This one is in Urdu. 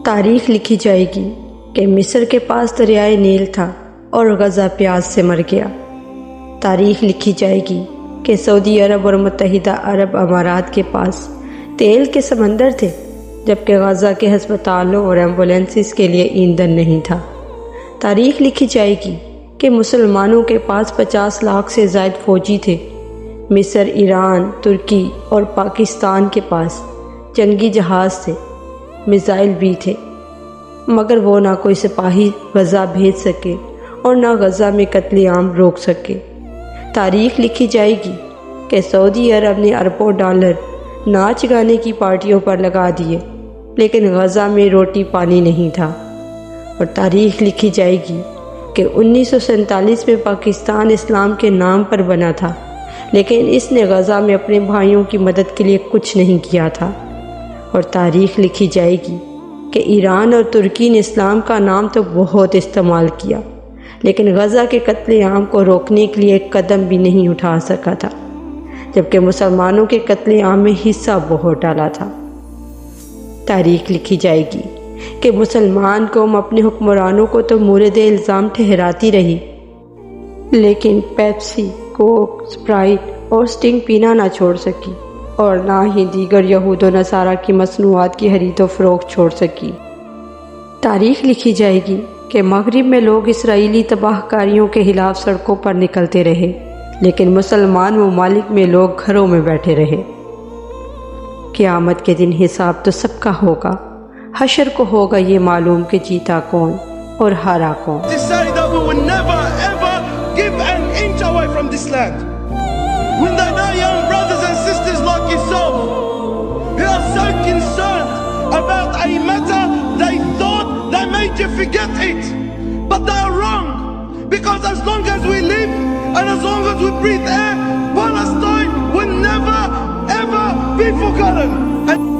تاریخ لکھی جائے گی کہ مصر کے پاس دریائے نیل تھا اور غزہ پیاس سے مر گیا۔ تاریخ لکھی جائے گی کہ سعودی عرب اور متحدہ عرب امارات کے پاس تیل کے سمندر تھے، جبکہ غزہ کے ہسپتالوں اور ایمبولینسز کے لیے ایندھن نہیں تھا۔ تاریخ لکھی جائے گی کہ مسلمانوں کے پاس 50 لاکھ سے زائد فوجی تھے۔ مصر، ایران، ترکی اور پاکستان کے پاس جنگی جہاز تھے، میزائل بھی تھے، مگر وہ نہ کوئی سپاہی غزہ بھیج سکے اور نہ غزہ میں قتل عام روک سکے۔ تاریخ لکھی جائے گی کہ سعودی عرب نے اربوں ڈالر ناچ گانے کی پارٹیوں پر لگا دیے، لیکن غزہ میں روٹی پانی نہیں تھا۔ اور تاریخ لکھی جائے گی کہ 1947 میں پاکستان اسلام کے نام پر بنا تھا، لیکن اس نے غزہ میں اپنے بھائیوں کی مدد کے لیے کچھ نہیں کیا تھا۔ اور تاریخ لکھی جائے گی کہ ایران اور ترکی نے اسلام کا نام تو بہت استعمال کیا، لیکن غزہ کے قتل عام کو روکنے کے لیے ایک قدم بھی نہیں اٹھا سکا تھا، جبکہ مسلمانوں کے قتل عام میں حصہ بہت ڈالا تھا۔ تاریخ لکھی جائے گی کہ مسلمان قوم اپنے حکمرانوں کو تو مورد الزام ٹھہراتی رہی، لیکن پیپسی، کوک، اسپرائٹ اور سٹنگ پینا نہ چھوڑ سکی، اور نہ ہی دیگر یہود و نصارہ کی مصنوعات کی خرید و فروخت چھوڑ سکی۔ تاریخ لکھی جائے گی کہ مغرب میں لوگ اسرائیلی تباہ کاریوں کے خلاف سڑکوں پر نکلتے رہے، لیکن مسلمان ممالک میں لوگ گھروں میں بیٹھے رہے۔ قیامت کے دن حساب تو سب کا ہوگا، حشر کو ہوگا یہ معلوم کہ جیتا کون اور ہارا کون۔ When they know young brothers and sisters like yourself who are so concerned about a matter they thought they made you forget it, but they are wrong, because as long as we live and as long as we breathe air, Palestine will never ever be forgotten.